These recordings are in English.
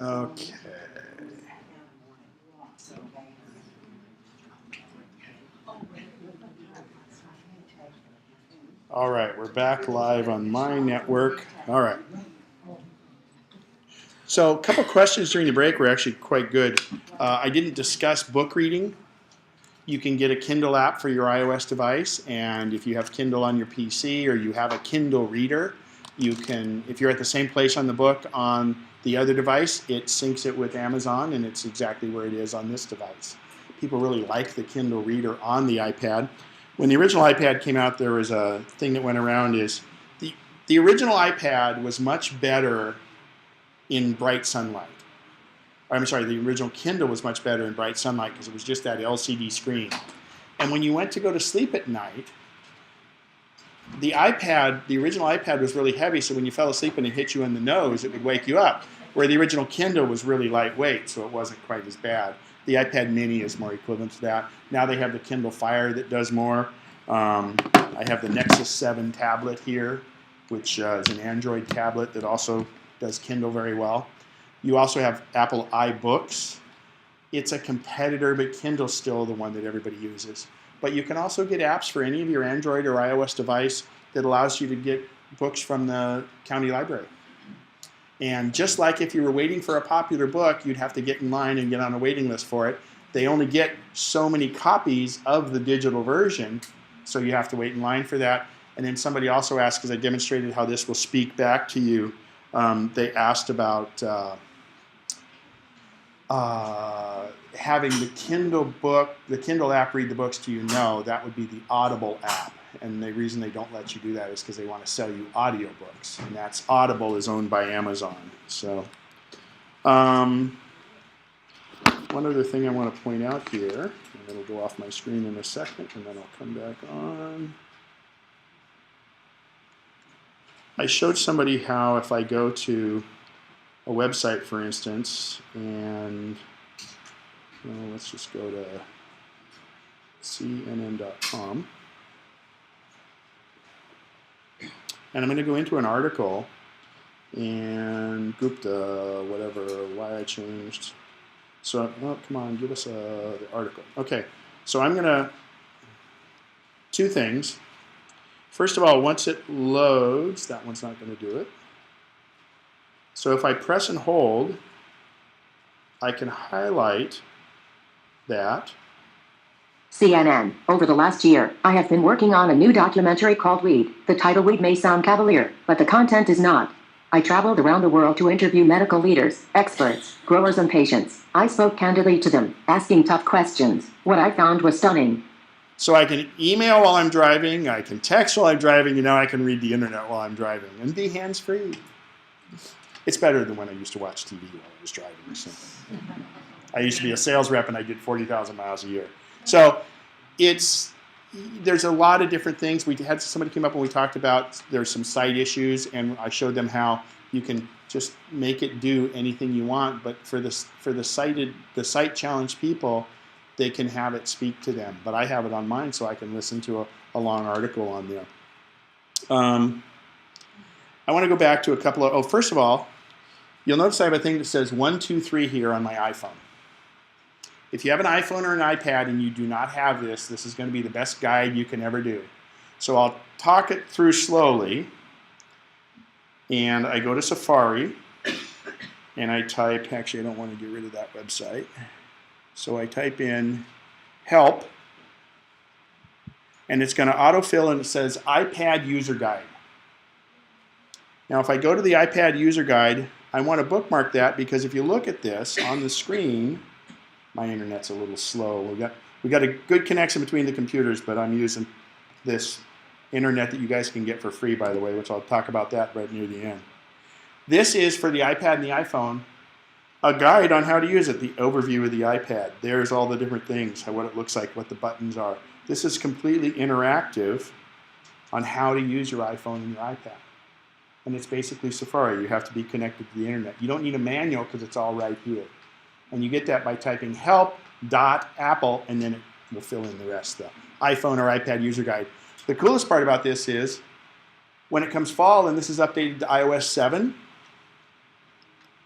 Okay. All right, we're back live on my network. All right. So a couple questions during the break were actually quite good. I didn't discuss book reading. You can get a Kindle app for your iOS device, and if you have Kindle on your PC or you have a Kindle reader, you can, if you're at the same place on the book on the other device, it syncs it with Amazon, and it's exactly where it is on this device. People really like the Kindle reader on the iPad. When the original iPad came out, there was a thing that went around is the original iPad was much better in bright sunlight. I'm sorry, the original Kindle was much better in bright sunlight because it was just that LCD screen. And when you went to go to sleep at night, the original iPad was really heavy, so when you fell asleep and it hit you in the nose, it would wake you up. Where the original Kindle was really lightweight, so it wasn't quite as bad. The iPad mini is more equivalent to that. Now they have the Kindle Fire that does more. I have the Nexus 7 tablet here, which is an Android tablet that also does Kindle very well. You also have Apple iBooks. It's a competitor, but Kindle's still the one that everybody uses. But you can also get apps for any of your Android or iOS device that allows you to get books from the county library. And just like if you were waiting for a popular book, you'd have to get in line and get on a waiting list for it. They only get so many copies of the digital version, so you have to wait in line for that. And then somebody also asked, because I demonstrated how this will speak back to you, they asked about having the Kindle app read the books to you. No, that would be the Audible app. And the reason they don't let you do that is because they want to sell you audiobooks. And that's Audible is owned by Amazon. So one other thing I want to point out here, and it'll go off my screen in a second, and then I'll come back on. I showed somebody how if I go to a website, for instance, and let's just go to CNN.com. And I'm going to go into an article and Gupta, whatever, why I changed. So, oh, come on, give us the article. Okay, so I'm going to, two things. First of all, once it loads, that one's not going to do it. So if I press and hold, I can highlight that. CNN. Over the last year, I have been working on a new documentary called Weed. The title Weed may sound cavalier, but the content is not. I traveled around the world to interview medical leaders, experts, growers, and patients. I spoke candidly to them, asking tough questions. What I found was stunning. So I can email while I'm driving, I can text while I'm driving, and now I can read the internet while I'm driving and be hands-free. It's better than when I used to watch TV while I was driving. So. I used to be a sales rep and I did 40,000 miles a year. So there's a lot of different things. We had somebody came up and we talked about there's some site issues, and I showed them how you can just make it do anything you want. But for the site challenged people, they can have it speak to them. But I have it on mine, so I can listen to a long article on there. I want to go back to a couple of. Oh, first of all, you'll notice I have a thing that says 1, 2, 3 here on my iPhone. If you have an iPhone or an iPad and you do not have this, this is going to be the best guide you can ever do. So I'll talk it through slowly. And I go to Safari. And I type, actually I don't want to get rid of that website. So I type in help. And it's going to autofill and it says iPad user guide. Now if I go to the iPad user guide, I want to bookmark that because if you look at this on the screen, my internet's a little slow. We got a good connection between the computers, but I'm using this internet that you guys can get for free, by the way, which I'll talk about that right near the end. This is for the iPad and the iPhone, A guide on how to use it, the overview of the iPad. There's all the different things, what it looks like, what the buttons are. This is completely interactive on how to use your iPhone and your iPad. And it's basically Safari. You have to be connected to the internet. You don't need a manual because it's all right here. And you get that by typing help.apple, and then it will fill in the rest, the iPhone or iPad user guide. The coolest part about this is when it comes fall and this is updated to iOS 7,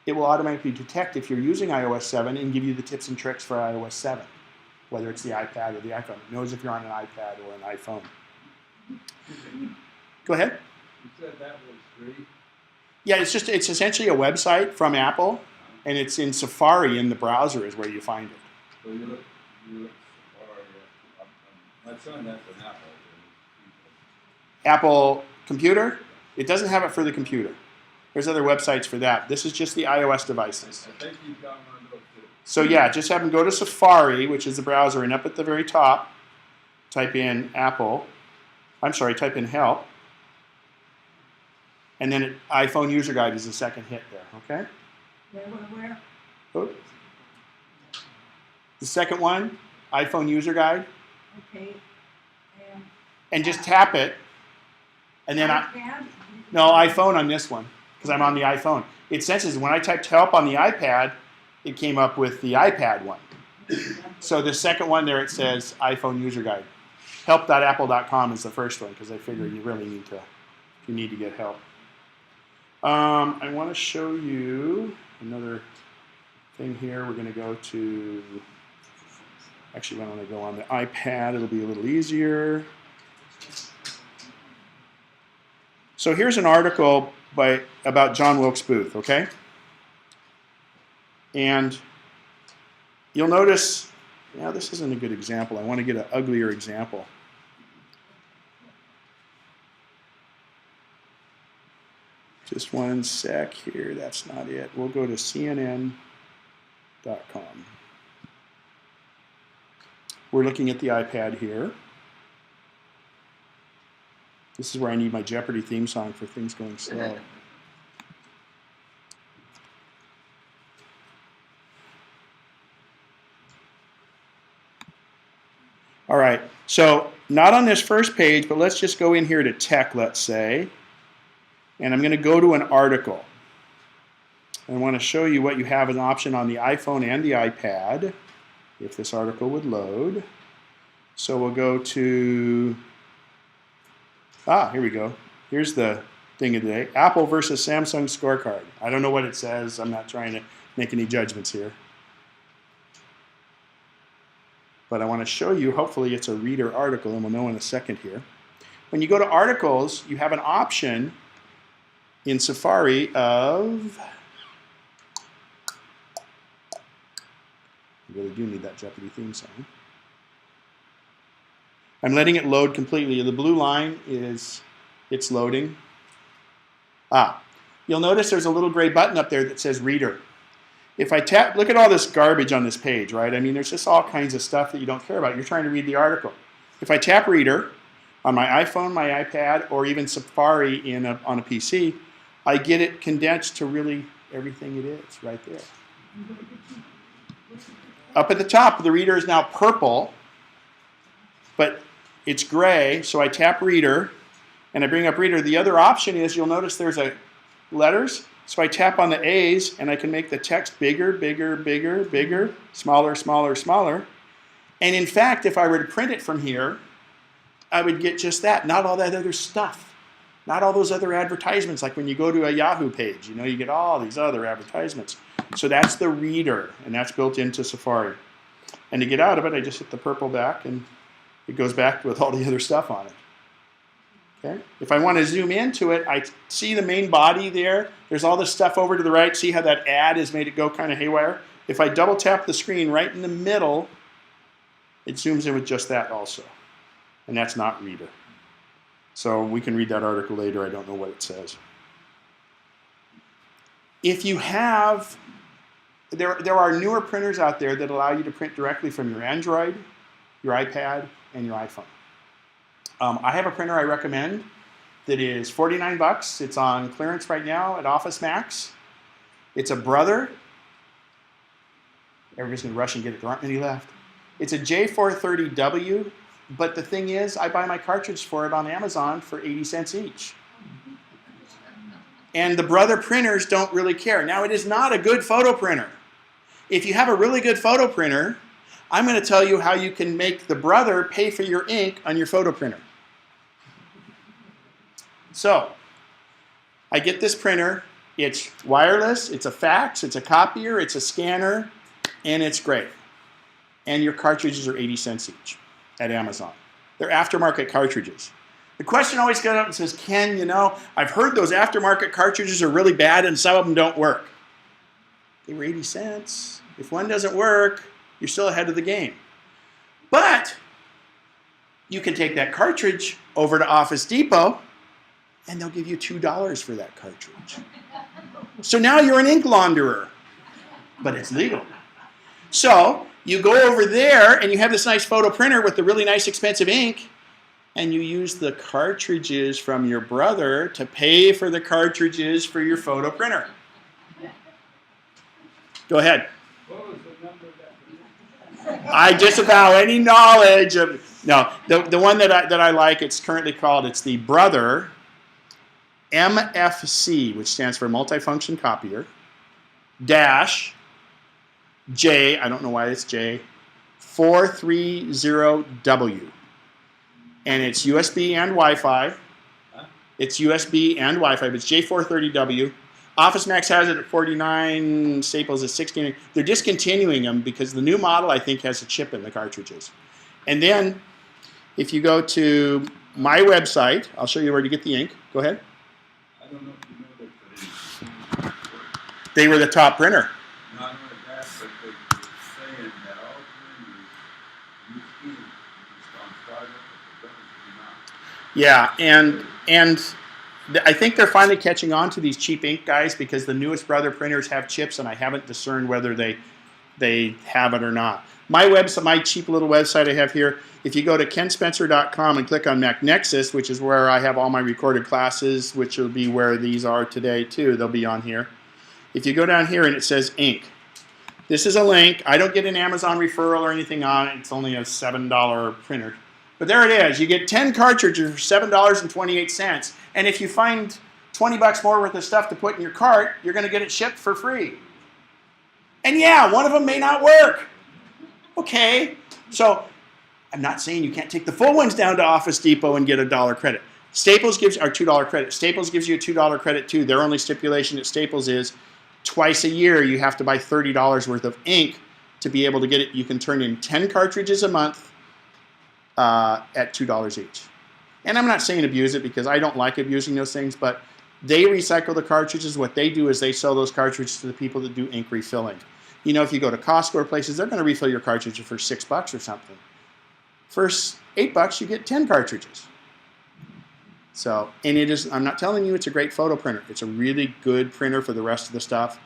it will automatically detect if you're using iOS 7 and give you the tips and tricks for iOS 7, whether it's the iPad or the iPhone. It knows if you're on an iPad or an iPhone. Go ahead. You said that was free? Yeah, it's essentially a website from Apple, and it's in Safari in the browser is where you find it. So you look Safari. My son has an Apple. Apple computer, it doesn't have it for the computer. There's other websites for that. This is just the iOS devices. I think you've got one of those too. So yeah, just have them go to Safari, which is the browser, and up at the very top, type in type in help, and then iPhone user guide is the second hit there, okay? Where? Oh. The second one, iPhone user guide, Okay. and just tap it, and then iPhone on this one, because I'm on the iPhone. It senses when I typed help on the iPad, it came up with the iPad one. So the second one there, it says iPhone user guide. Help.apple.com is the first one, because I figure you really need to get help. I want to show you another thing here. We're going to go to, actually, when I go on the iPad, it'll be a little easier. So here's an article about John Wilkes Booth, okay? And you'll notice, this isn't a good example. I want to get an uglier example. Just one sec here. That's not it. We'll go to CNN.com. We're looking at the iPad here. This is where I need my Jeopardy theme song for things going slow. All right, so not on this first page, but let's just go in here to tech, let's say. And I'm going to go to an article. I want to show you what you have as an option on the iPhone and the iPad, if this article would load. So we'll go to, here we go. Here's the thing of the day. Apple versus Samsung scorecard. I don't know what it says. I'm not trying to make any judgments here. But I want to show you, hopefully it's a reader article, and we'll know in a second here. When you go to articles, you have an option in Safari of, I really do need that Jeopardy theme song. I'm letting it load completely. The blue line is, it's loading. You'll notice there's a little gray button up there that says Reader. If I tap, look at all this garbage on this page, right? I mean, there's just all kinds of stuff that you don't care about. You're trying to read the article. If I tap Reader on my iPhone, my iPad, or even Safari on a PC, I get it condensed to really everything it is right there. Up at the top, the reader is now purple, but it's gray, so I tap Reader, and I bring up Reader. The other option is, you'll notice there's letters, so I tap on the A's, and I can make the text bigger, bigger, bigger, bigger, smaller, smaller, smaller. And in fact, if I were to print it from here, I would get just that, not all that other stuff. Not all those other advertisements, like when you go to a Yahoo page, you get all these other advertisements. So that's the Reader, and that's built into Safari. And to get out of it, I just hit the purple back, and it goes back with all the other stuff on it. Okay? If I want to zoom into it, I see the main body there. There's all this stuff over to the right. See how that ad has made it go kind of haywire? If I double tap the screen right in the middle, it zooms in with just that also. And that's not Reader. So we can read that article later. I don't know what it says. If you have, there are newer printers out there that allow you to print directly from your Android, your iPad, and your iPhone. I have a printer I recommend that is $49. It's on clearance right now at Office Max. It's a Brother, Everybody's going to rush and get it. There aren't many left. It's a J430W, but the thing is, I buy my cartridge for it on Amazon for 80 cents each. And the Brother printers don't really care. Now, it is not a good photo printer. If you have a really good photo printer, I'm going to tell you how you can make the Brother pay for your ink on your photo printer. So, I get this printer. It's wireless, it's a fax, it's a copier, it's a scanner, and it's great. And your cartridges are 80 cents each at Amazon. They're aftermarket cartridges. The question always comes up and says, Ken, you know, I've heard those aftermarket cartridges are really bad and some of them don't work. They were 80 cents. If one doesn't work, you're still ahead of the game. But you can take that cartridge over to Office Depot and they'll give you $2 for that cartridge. So now you're an ink launderer, but it's legal. So you go over there and you have this nice photo printer with the really nice expensive ink, and you use the cartridges from your Brother to pay for the cartridges for your photo printer. Go ahead. What was the number that? I disavow any knowledge of, no, the one that I like, it's currently called, it's the Brother MFC, which stands for Multifunction Copier, dash J, I don't know why it's J, 430W. And it's USB and Wi-Fi. It's USB and Wi-Fi, but it's J430W. Office Max has it at 49, Staples is 16. They're discontinuing them because the new model, I think, has a chip in the cartridges. And then, if you go to my website, I'll show you where to get the ink. Go ahead. I don't know if you know that, but They were the top printer. not only that, but they were saying that all printers use ink on startup, but the others do not. Yeah, and I think they're finally catching on to these cheap ink guys because the newest Brother printers have chips, and I haven't discerned whether they have it or not. My website, my cheap little website I have here, if you go to kenspencer.com and click on MacNexus, which is where I have all my recorded classes, which will be where these are today too, they'll be on here. If you go down here and it says ink, this is a link. I don't get an Amazon referral or anything on it. It's only a $7 printer. But there it is. You get 10 cartridges for $7.28. And if you find 20 bucks more worth of stuff to put in your cart, you're going to get it shipped for free. And yeah, one of them may not work. Okay. So I'm not saying you can't take the full ones down to Office Depot and get a $1 credit. Staples gives, or $2 credit. Staples gives you a $2 credit too. Their only stipulation at Staples is twice a year you have to buy $30 worth of ink to be able to get it. You can turn in 10 cartridges a month at $2 each. And I'm not saying abuse it because I don't like abusing those things, but they recycle the cartridges. What they do is they sell those cartridges to the people that do ink refilling. You know, if you go to Costco or places, they're going to refill your cartridge for $6 or something. For $8, you get 10 cartridges. So, and it is, I'm not telling you it's a great photo printer. It's a really good printer for the rest of the stuff,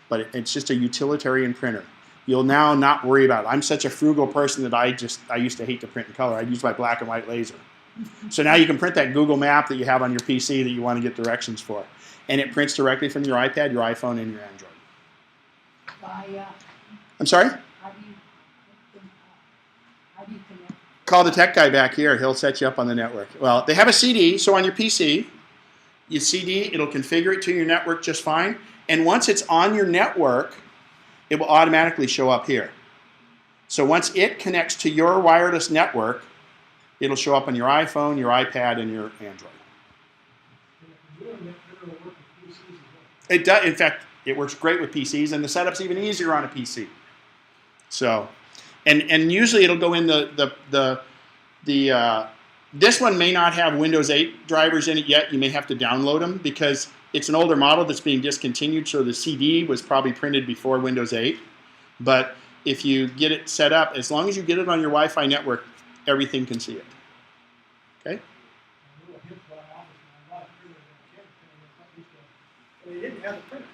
but it's just a utilitarian printer. You'll now not worry about it. I'm such a frugal person that I used to hate to print in color. I'd use my black and white laser. So now you can print that Google map that you have on your PC that you want to get directions for. And it prints directly from your iPad, your iPhone, and your Android. I'm sorry? How do you connect? Call the tech guy back here. He'll set you up on the network. Well, they have a CD, so on your PC, you CD, it'll configure it to your network just fine. And once it's on your network, it will automatically show up here. So once it connects to your wireless network, it'll show up on your iPhone, your iPad, and your Android. It does. In fact, it works great with PCs, and the setup's even easier on a PC. So, and usually it'll go in this one may not have Windows 8 drivers in it yet. You may have to download them because it's an older model that's being discontinued, so the CD was probably printed before Windows 8. But if you get it set up, as long as you get it on your Wi-Fi network, everything can see it. Okay? They didn't have the printer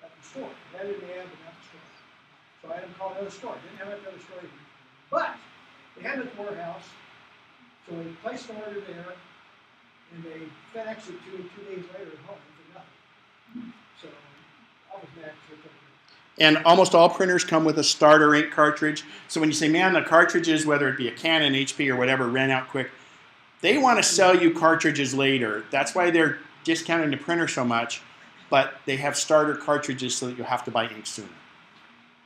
at the store. That didn't have it at the store. So I had them call another store. Didn't have it at the other store either. But they had it at the warehouse. So they placed an order there, and they FedExed it to 2 days later at home for nothing. So Office Max took it. And almost all printers come with a starter ink cartridge. So when you say, man, the cartridges, whether it be a Canon, HP, or whatever, ran out quick, they want to sell you cartridges later. That's why they're discounting the printer so much, but they have starter cartridges so that you'll have to buy ink sooner.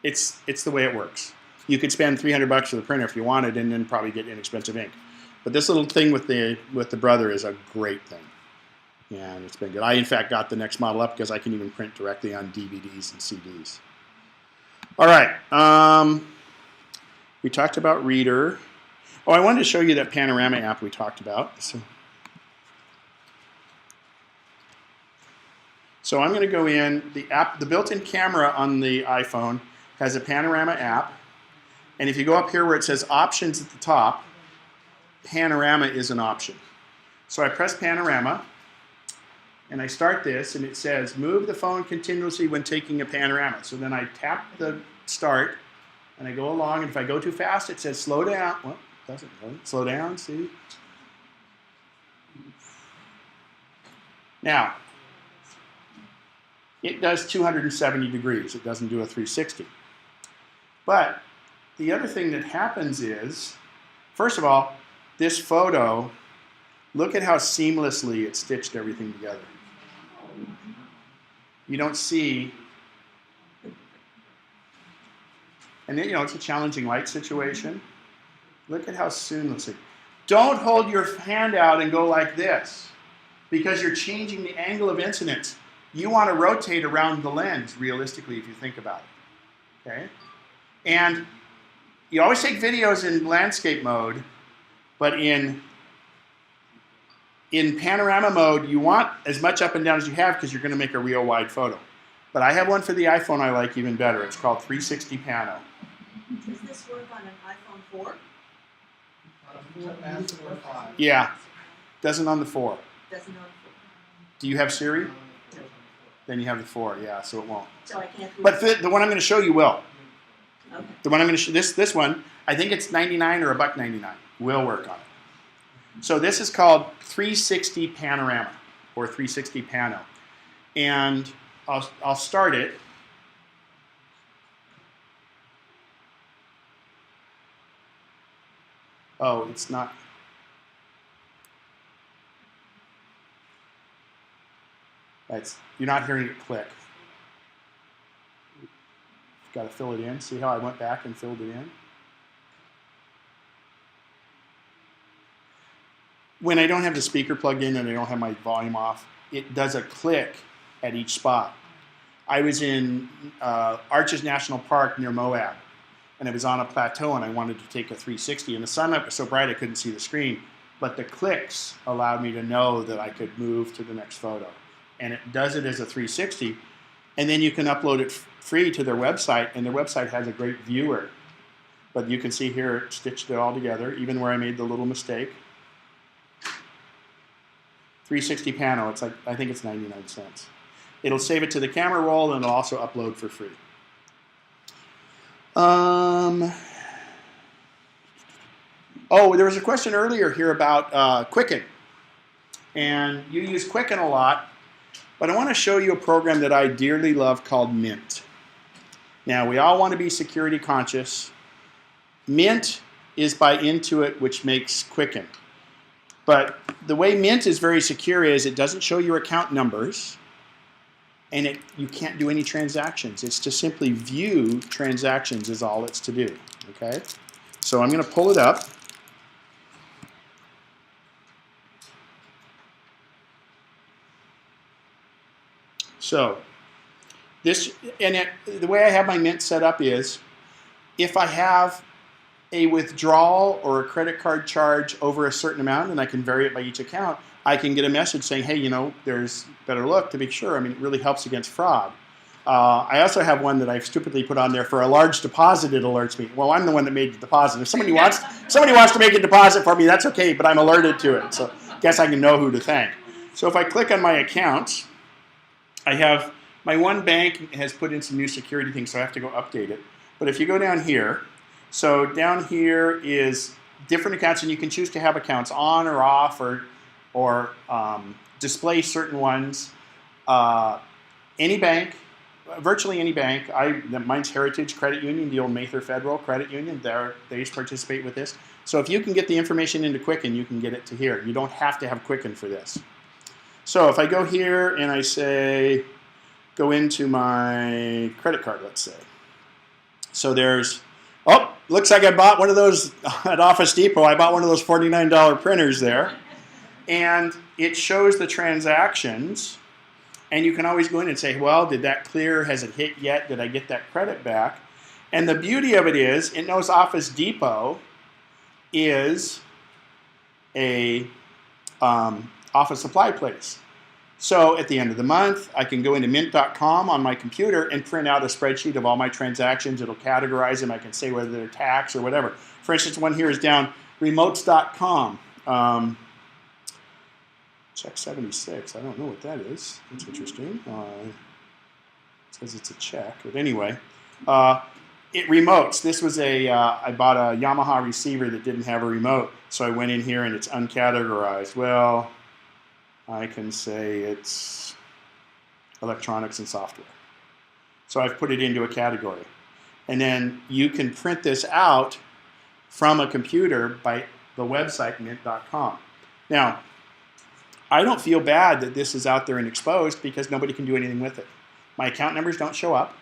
It's the way it works. You could spend $300 for the printer if you wanted and then probably get inexpensive ink. But this little thing with the Brother is a great thing. And it's been good. I, in fact, got the next model up because I can even print directly on DVDs and CDs. All right. We talked about Reader. Oh, I wanted to show you that Panorama app we talked about. So I'm going to go in. The built-in camera on the iPhone has a Panorama app. And if you go up here where it says Options at the top, Panorama is an option. So I press Panorama. And I start this, and it says, move the phone continuously when taking a panorama. So then I tap the start, and I go along, and if I go too fast, it says slow down. Well, it doesn't really. Slow down, see? Now, it does 270 degrees. It doesn't do a 360. But the other thing that happens is, first of all, this photo, look at how seamlessly it stitched everything together. You don't see, and then, it's a challenging light situation. Look at how seamlessly. Don't hold your hand out and go like this, because you're changing the angle of incidence. You want to rotate around the lens, realistically, if you think about it. Okay? And you always take videos in landscape mode, but in panorama mode, you want as much up and down as you have because you're going to make a real wide photo. But I have one for the iPhone I like even better. It's called 360 Pano. Does this work on an iPhone 4? Yeah, doesn't on the 4. Doesn't on 4. Do you have Siri? Then you have the 4, yeah, so it won't. So I can't. But the one I'm going to show you will. Okay. The one I'm going to show, this one, I think it's 99 or $1.99. Will work on it. So this is called 360 Panorama, or 360 Pano. And I'll start it. Oh, it's not. You're not hearing it click. Got to fill it in. See how I went back and filled it in? When I don't have the speaker plugged in and I don't have my volume off, it does a click at each spot. I was in Arches National Park near Moab, and I was on a plateau and I wanted to take a 360, and the sun was so bright I couldn't see the screen, but the clicks allowed me to know that I could move to the next photo. And it does it as a 360, and then you can upload it free to their website, and their website has a great viewer. But you can see here it stitched it all together, even where I made the little mistake. 360 Pano, it's like, I think it's 99 cents. It'll save it to the camera roll, and it'll also upload for free. Oh, there was a question earlier here about Quicken. And you use Quicken a lot, but I want to show you a program that I dearly love called Mint. Now, we all want to be security conscious. Mint is by Intuit, which makes Quicken. But the way Mint is very secure is it doesn't show your account numbers, and you can't do any transactions. It's to simply view transactions is all it's to do. Okay? So I'm going to pull it up. So the way I have my Mint set up is if I have a withdrawal or a credit card charge over a certain amount, and I can vary it by each account, I can get a message saying, hey, there's better look to be sure. I mean, it really helps against fraud. I also have one that I've stupidly put on there for a large deposit. It alerts me. Well, I'm the one that made the deposit. If somebody wants to make a deposit for me, that's okay, but I'm alerted to it. So I guess I can know who to thank. So if I click on my accounts, I have my one bank has put in some new security things, so I have to go update it. But if you go down here, so down here is different accounts, and you can choose to have accounts on or off or display certain ones. Any bank, virtually any bank. Mine's Heritage Credit Union, the old Mather Federal Credit Union. They participate with this. So if you can get the information into Quicken, you can get it to here. You don't have to have Quicken for this. So if I go here and I say, go into my credit card, let's say. So there's, oh, looks like I bought one of those at Office Depot. I bought one of those $49 printers there. And it shows the transactions. And you can always go in and say, well, did that clear? Has it hit yet? Did I get that credit back? And the beauty of it is, it knows Office Depot is a office supply place. So at the end of the month, I can go into mint.com on my computer and print out a spreadsheet of all my transactions. It'll categorize them. I can say whether they're tax or whatever. For instance, one here is down remotes.com. Check 76. I don't know what that is. That's interesting. It says it's a check. But anyway, it remotes. This was I bought a Yamaha receiver that didn't have a remote. So I went in here and it's uncategorized. Well, I can say it's electronics and software. So I've put it into a category. And then you can print this out from a computer by the website mint.com. Now, I don't feel bad that this is out there and exposed because nobody can do anything with it. My account numbers don't show up.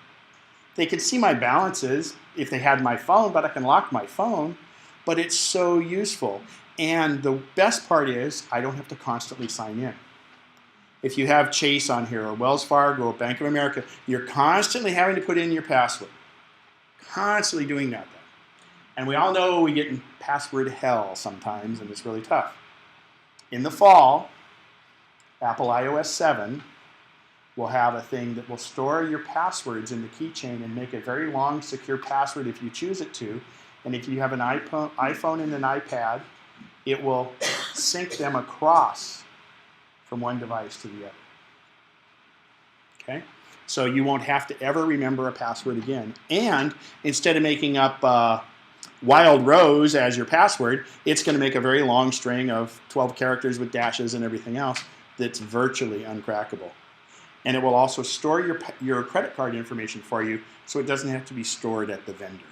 They can see my balances if they had my phone, but I can lock my phone. But it's so useful. And the best part is I don't have to constantly sign in. If you have Chase on here or Wells Fargo or Bank of America, you're constantly having to put in your password. Constantly doing that. And we all know we get in password hell sometimes, and it's really tough. In the fall, Apple iOS 7 will have a thing that will store your passwords in the keychain and make a very long, secure password if you choose it to. And if you have an iPhone and an iPad, it will sync them across from one device to the other. Okay? So you won't have to ever remember a password again. And instead of making up Wild Rose as your password, it's going to make a very long string of 12 characters with dashes and everything else that's virtually uncrackable. And it will also store your credit card information for you so it doesn't have to be stored at the vendor.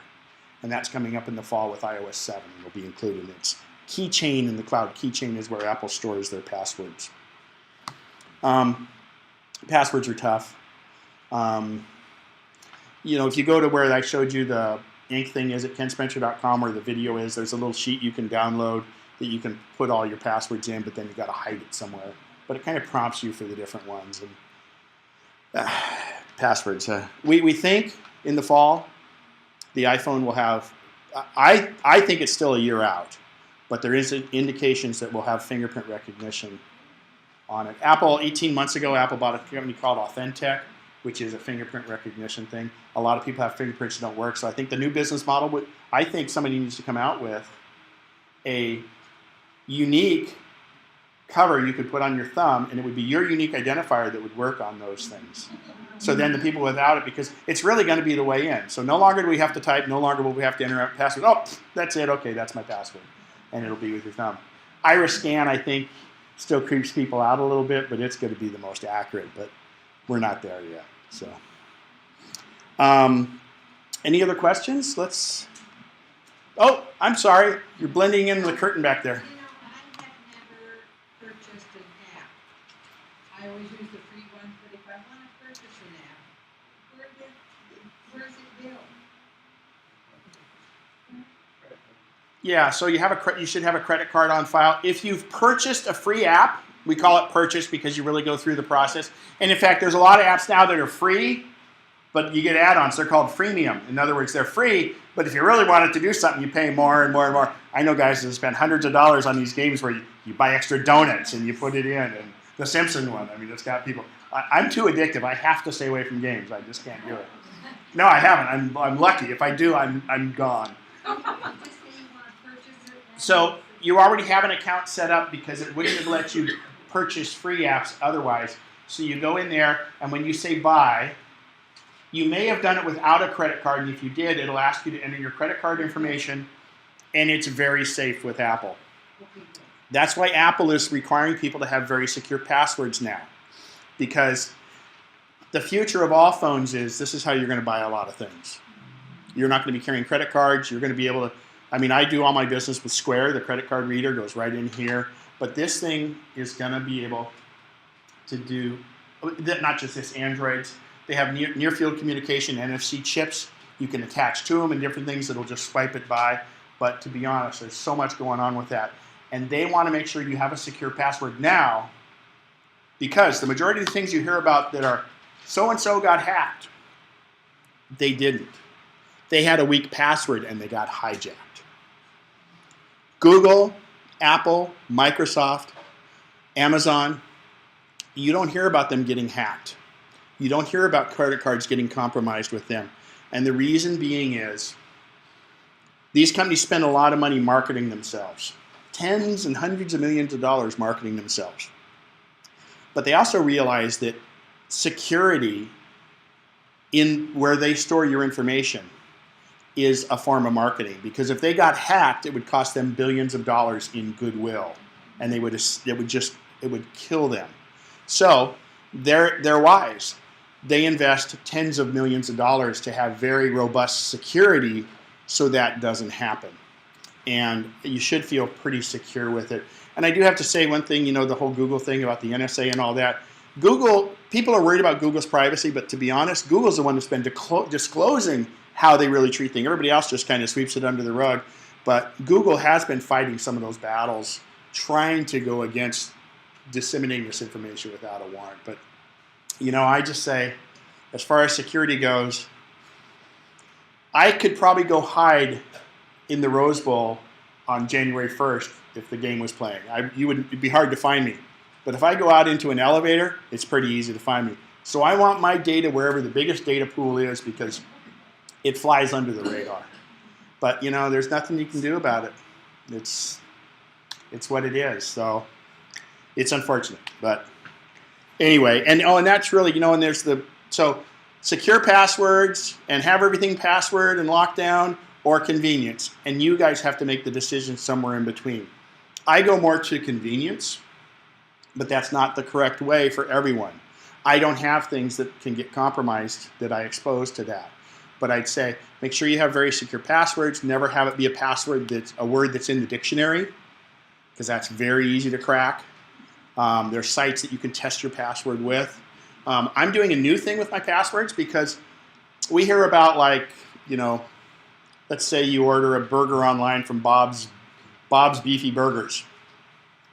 And that's coming up in the fall with iOS 7. It'll be included in its Keychain in the cloud. Keychain is where Apple stores their passwords. Passwords are tough. If you go to where I showed you the ink thing is at kenspencer.com where the video is, there's a little sheet you can download that you can put all your passwords in, but then you've got to hide it somewhere. But it kind of prompts you for the different ones. And passwords. We think in the fall the iPhone will have, I think it's still a year out, but there is indications that we'll have fingerprint recognition on it. Apple, 18 months ago, Apple bought a company called Authentec, which is a fingerprint recognition thing. A lot of people have fingerprints that don't work, so I think the new business model I think somebody needs to come out with a unique cover you could put on your thumb, and it would be your unique identifier that would work on those things. So then the people without it, because it's really going to be the way in. So no longer do we have to type, no longer will we have to enter a password. Oh, that's it, okay, that's my password. And it'll be with your thumb. Iris scan, I think, still creeps people out a little bit, but it's going to be the most accurate, but we're not there yet. So, any other questions? Oh, I'm sorry, you're blending in the curtain back there. I have never purchased an app. I always use the free one, but if I want to purchase an app, where's it built? Yeah, so you should have a credit card on file. If you've purchased a free app, we call it purchase because you really go through the process. And in fact, there's a lot of apps now that are free, but you get add-ons. They're called freemium. In other words, they're free, but if you really wanted to do something, you pay more and more and more. I know guys that spend hundreds of dollars on these games where you buy extra donuts and you put it in. And the Simpson one, I mean, it's got people. I'm too addictive. I have to stay away from games. I just can't do it. No, I haven't. I'm lucky. If I do, I'm gone. So you already have an account set up because it wouldn't have let you purchase free apps otherwise. So you go in there, and when you say buy, you may have done it without a credit card, and if you did, it'll ask you to enter your credit card information, and it's very safe with Apple. That's why Apple is requiring people to have very secure passwords now, because the future of all phones is this is how you're going to buy a lot of things. You're not going to be carrying credit cards. You're going to be able to, I mean, I do all my business with Square. The credit card reader goes right in here. But this thing is going to be able to do, not just this, Androids. They have near field communication, NFC chips. You can attach to them and different things that'll just swipe it by. But to be honest, there's so much going on with that. And they want to make sure you have a secure password now, because the majority of the things you hear about that are so-and-so got hacked, they didn't. They had a weak password and they got hijacked. Google, Apple, Microsoft, Amazon, you don't hear about them getting hacked. You don't hear about credit cards getting compromised with them. And the reason being is these companies spend a lot of money marketing themselves. Tens and hundreds of millions of dollars marketing themselves. But they also realize that security in where they store your information is a form of marketing, because if they got hacked, it would cost them billions of dollars in goodwill, and it would kill them. So they're wise. They invest tens of millions of dollars to have very robust security so that doesn't happen. And you should feel pretty secure with it. And I do have to say one thing, you know, the whole Google thing about the NSA and all that. Google, people are worried about Google's privacy, but to be honest, Google's the one that's been disclosing how they really treat things. Everybody else just kind of sweeps it under the rug. But Google has been fighting some of those battles, trying to go against disseminating this information without a warrant. But, you know, I just say, as far as security goes, I could probably go hide in the Rose Bowl on January 1st if the game was playing. It'd be hard to find me. But if I go out into an elevator, it's pretty easy to find me. So I want my data wherever the biggest data pool is, because it flies under the radar. But, you know, there's nothing you can do about it. It's what it is. So it's unfortunate. But anyway, and that's really, you know, and there's so secure passwords and have everything password and locked down, or convenience. And you guys have to make the decision somewhere in between. I go more to convenience, but that's not the correct way for everyone. I don't have things that can get compromised that I expose to that. But I'd say make sure you have very secure passwords. Never have it be a password that's a word that's in the dictionary, because that's very easy to crack. There's sites that you can test your password with. I'm doing a new thing with my passwords, because we hear about, like, you know, let's say you order a burger online from Bob's Beefy Burgers,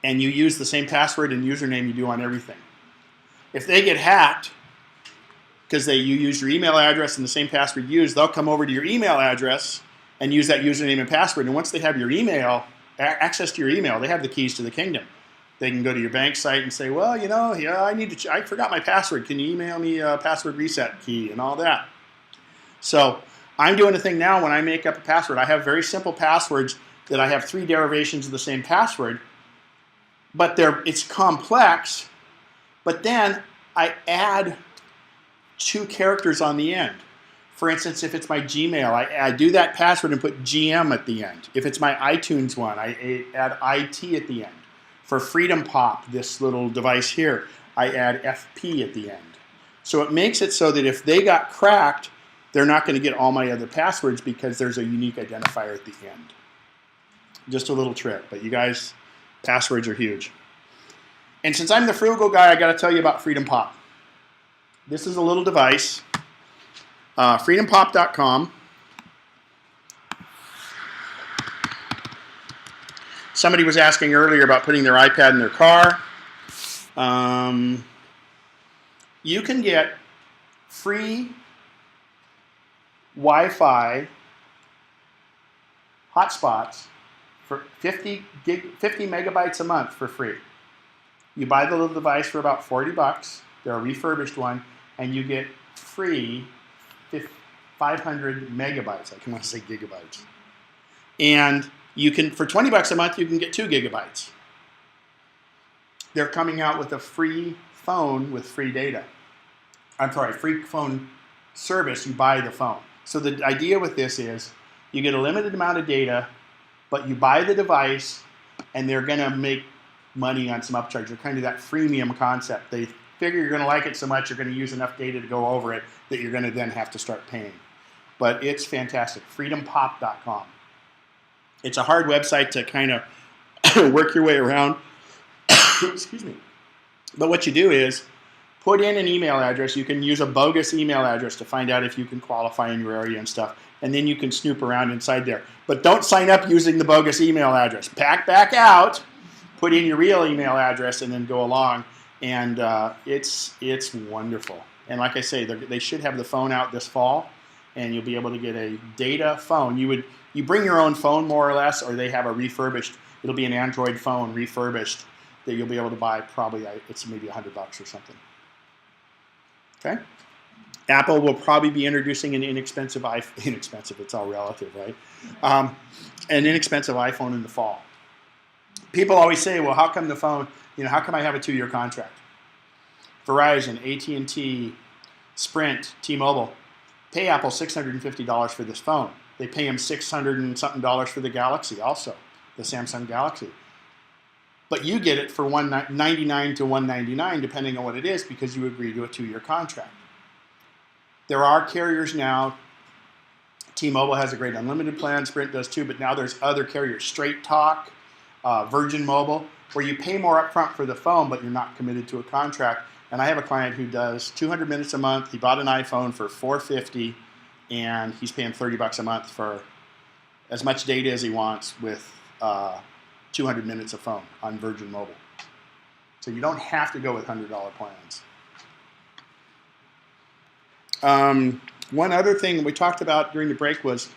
and you use the same password and username you do on everything. If they get hacked, because you use your email address and the same password used, they'll come over to your email address and use that username and password. And once they have your email, access to your email, they have the keys to the kingdom. They can go to your bank site and say, well, you know, yeah, I forgot my password. Can you email me a password reset key and all that? So I'm doing a thing now when I make up a password. I have very simple passwords that I have 3 derivations of the same password, but it's complex. But then I add 2 characters on the end. For instance, if it's my Gmail, I do that password and put GM at the end. If it's my iTunes one, I add IT at the end. For Freedom Pop, this little device here, I add FP at the end. So it makes it so that if they got cracked, they're not going to get all my other passwords, because there's a unique identifier at the end. Just a little trick, but you guys, passwords are huge. And since I'm the frugal guy, I got to tell you about Freedom Pop. This is a little device, freedompop.com. Somebody was asking earlier about putting their iPad in their car. You can get free Wi-Fi hotspots for 50 megabytes a month for free. You buy the little device for about $40. They're a refurbished one, and you get free 500 megabytes. I can want to say gigabytes. And you can, for $20 a month, you can get 2 gigabytes. They're coming out with a free phone with free data. I'm sorry, free phone service. You buy the phone. So the idea with this is you get a limited amount of data, but you buy the device, and they're going to make money on some upcharge. They're kind of that freemium concept. figure you're going to like it so much, you're going to use enough data to go over it that you're going to then have to start paying. But it's fantastic. freedompop.com. It's a hard website to kind of work your way around. Excuse me. But what you do is put in an email address. You can use a bogus email address to find out if you can qualify in your area and stuff. And then you can snoop around inside there. But don't sign up using the bogus email address. Back out, put in your real email address, and then go along. And it's wonderful. And like I say, they should have the phone out this fall, and you'll be able to get a data phone. You bring your own phone more or less, or they have a refurbished. It'll be an Android phone refurbished that you'll be able to buy. Probably it's maybe $100 or something. Okay. Apple will probably be introducing an inexpensive, it's all relative, right? An inexpensive iPhone in the fall. People always say, well, how come the phone, how come I have a 2-year contract? Verizon, AT&T, Sprint, T-Mobile pay Apple $650 for this phone. They pay them $600 and something for the Galaxy also, the Samsung Galaxy. But you get it for $199 to $199 depending on what it is because you agree to a 2-year contract. There are carriers now. T-Mobile has a great unlimited plan. Sprint does too. But now there's other carriers, Straight Talk, Virgin Mobile, where you pay more upfront for the phone, but you're not committed to a contract. And I have a client who does 200 minutes a month. He bought an iPhone for $450, and he's paying $30 a month for as much data as he wants with 200 minutes of phone on Virgin Mobile. So you don't have to go with $100 plans. One other thing we talked about during the break was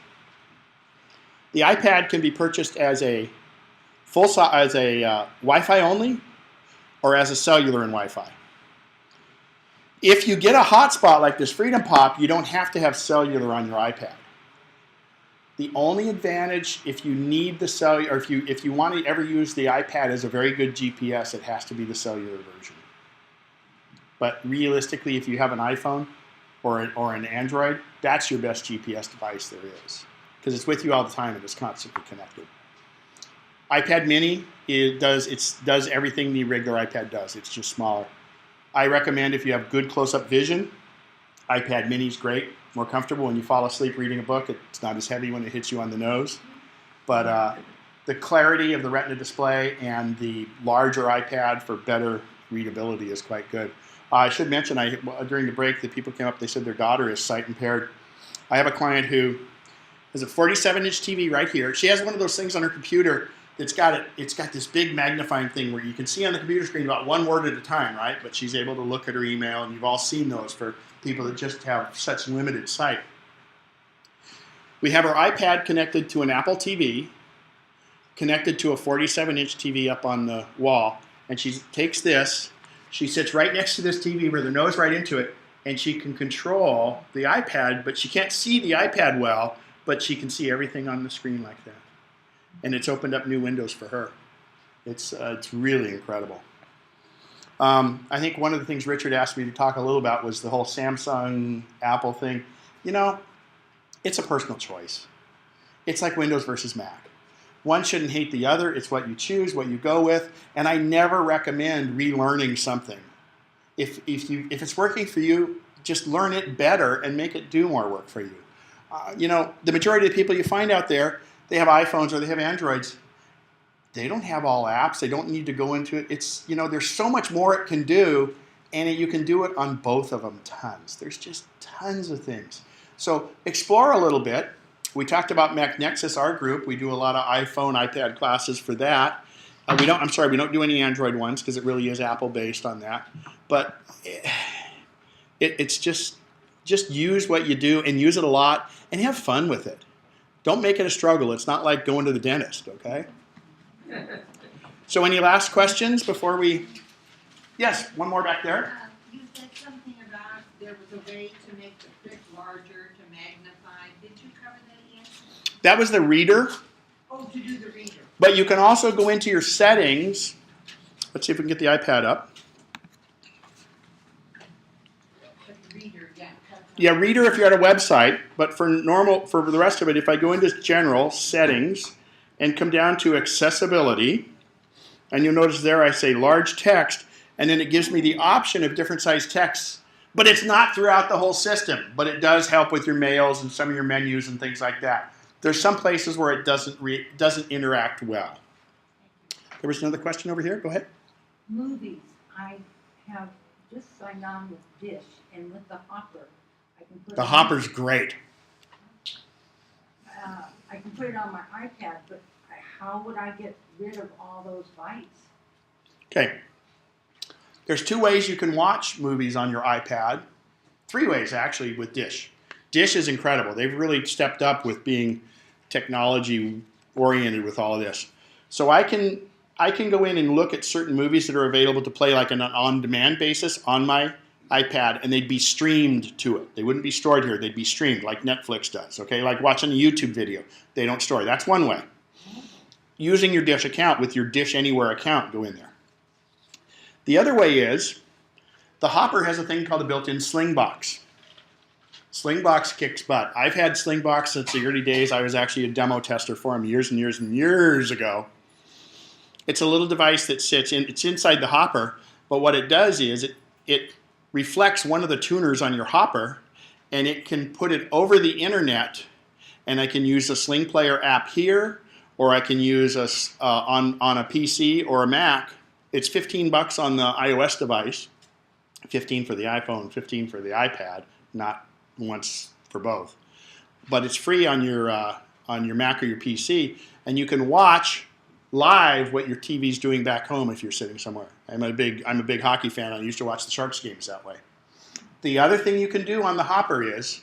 the iPad can be purchased as a Wi-Fi only or as a cellular and Wi-Fi. If you get a hotspot like this Freedom Pop, you don't have to have cellular on your iPad. The only advantage if you need the cellular, or if you want to ever use the iPad as a very good GPS, it has to be the cellular version. But realistically, if you have an iPhone or an Android, that's your best GPS device there is because it's with you all the time and it's constantly connected. iPad Mini does everything the regular iPad does. It's just smaller. I recommend if you have good close-up vision, iPad Mini is great, more comfortable when you fall asleep reading a book. It's not as heavy when it hits you on the nose. But the clarity of the Retina display and the larger iPad for better readability is quite good. I should mention, during the break, the people came up, they said their daughter is sight impaired. I have a client who has a 47-inch TV right here. She has one of those things on her computer it's got this big magnifying thing where you can see on the computer screen about one word at a time, right? But she's able to look at her email, and you've all seen those for people that just have such limited sight. We have our iPad connected to an Apple TV, connected to a 47-inch TV up on the wall, and she takes this, she sits right next to this TV with her nose right into it, and she can control the iPad, but she can't see the iPad well, but she can see everything on the screen like that. And it's opened up new windows for her. It's really incredible. I think one of the things Richard asked me to talk a little about was the whole Samsung, Apple thing. It's a personal choice. It's like Windows versus Mac. One shouldn't hate the other. It's what you choose, what you go with. And I never recommend relearning something. If it's working for you, just learn it better and make it do more work for you. The majority of the people you find out there, they have iPhones or they have Androids. They don't have all apps. They don't need to go into it. There's so much more it can do, and you can do it on both of them tons. There's just tons of things. So explore a little bit. We talked about Mac Nexus, our group. We do a lot of iPhone, iPad classes for that. We don't do any Android ones because it really is Apple-based on that. But it's just use what you do and use it a lot and have fun with it. Don't make it a struggle. It's not like going to the dentist, okay? So any last questions before we... Yes, one more back there. You said something about there was a way to make the print larger, to magnify. Did you cover that yet? That was the reader. Oh, to do the reader. But you can also go into your settings. Let's see if we can get the iPad up. But the reader, yeah. Yeah, reader if you're at a website. But for the rest of it, if I go into general settings and come down to accessibility, and you'll notice there I say large text, And then it gives me the option of different size texts, but it's not throughout the whole system, but it does help with your mails and some of your menus and things like that. There's some places where it doesn't interact well. There was another question over here. Go ahead. Movies, I have just signed on with Dish, and with the Hopper, I can put The it on- Hopper's great. I can put it on my iPad, but how would I get rid of all those bytes? Okay. There's 2 ways you can watch movies on your iPad. 3 ways, actually, with Dish. Dish is incredible. They've really stepped up with being technology-oriented with all of this. So I can go in and look at certain movies that are available to play like on an on-demand basis on my iPad, and they'd be streamed to it. They wouldn't be stored here. They'd be streamed like Netflix does, okay? Like watching a YouTube video. They don't store. That's one way. Using your Dish account with your Dish Anywhere account, go in there. The other way is the Hopper has a thing called a built-in Slingbox. Slingbox kicks butt. I've had Slingbox since the early days. I was actually a demo tester for them years and years and years ago. It's a little device that sits in, it's inside the Hopper, but what it does is it reflects one of the tuners on your Hopper, and it can put it over the internet, and I can use the Sling Player app here, or I can use on a PC or a Mac. It's $15 on the iOS device, 15 for the iPhone, 15 for the iPad, not once for both. But it's free on your Mac or your PC, and you can watch live what your TV's doing back home if you're sitting somewhere. I'm a big hockey fan. I used to watch the Sharks games that way. The other thing you can do on the Hopper is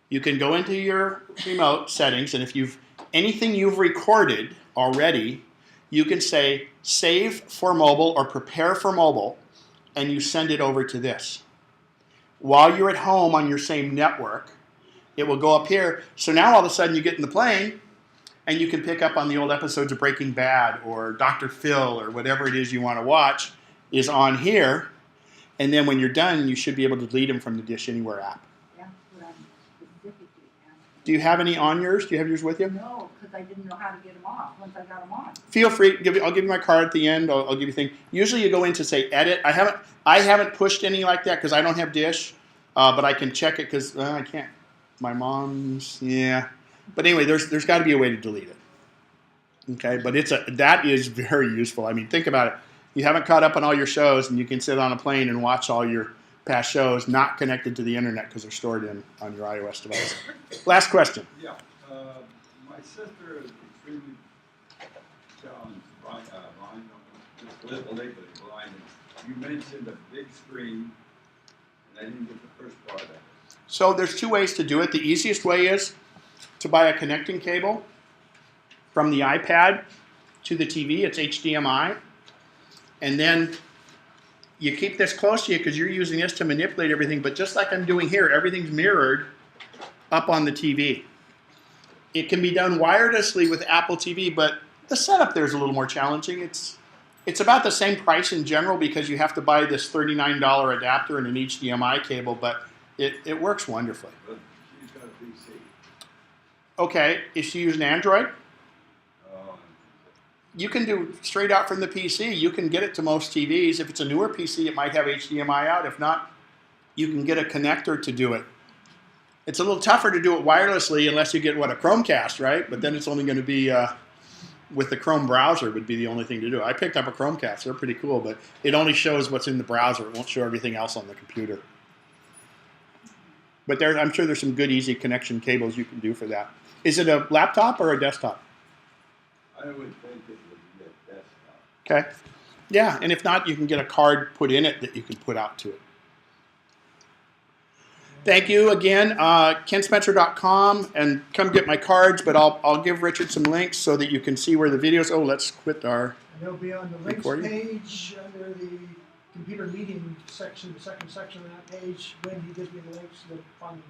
you can go into your remote settings, and if anything you've recorded already, you can say save for mobile or prepare for mobile, and you send it over to this. While you're at home on your same network, it will go up here. So now all of a sudden you get in the plane, and you can pick up on the old episodes of Breaking Bad or Dr. Phil or whatever it is you want to watch is on here. And then when you're done, you should be able to delete them from the Dish Anywhere app. That's what I'm specifically asking. Do you have any on yours? Do you have yours with you? No, because I didn't know how to get them off once I got them on. Feel free. I'll give you my card at the end. I'll give you a thing. Usually you go in to say edit. I haven't pushed any like that because I don't have Dish, but I can check it because I can't. My mom's, yeah. But anyway, there's got to be a way to delete it. Okay, but that is very useful. I mean, think about it. You haven't caught up on all your shows, and you can sit on a plane and watch all your past shows not connected to the internet because they're stored on your iOS device. Last question. Yeah, my sister is extremely challenged, blind, just legally blind. You mentioned a big screen, and I didn't get the first part of it. So there's 2 ways to do it. The easiest way is to buy a connecting cable from the iPad to the TV. It's HDMI. And then you keep this close to you because you're using this to manipulate everything. But just like I'm doing here, everything's mirrored up on the TV. It can be done wirelessly with Apple TV, but the setup there is a little more challenging. It's about the same price in general because you have to buy this $39 adapter and an HDMI cable, but it works wonderfully. But she's got a PC. Okay, if she used an Android, Oh, you can do straight out from the PC. You can get it to most TVs. If it's a newer PC, it might have HDMI out. If not, you can get a connector to do it. It's a little tougher to do it wirelessly unless you get, a Chromecast, right? But then it's only going to be with the Chrome browser would be the only thing to do. I picked up a Chromecast. They're pretty cool, but it only shows what's in the browser. It won't show everything else on the computer. But I'm sure there's some good, easy connection cables you can do for that. Is it a laptop or a desktop? I would think it would be a desktop. Okay. Yeah, and if not, you can get a card put in it that you can put out to it. Thank you again, kenspencer.com, and come get my cards, but I'll give Richard some links so that you can see where the videos. Oh, let's quit our. And they'll be on the links Recording? page under the computer meeting section, the second section of that page, when he gives me the links to the finding.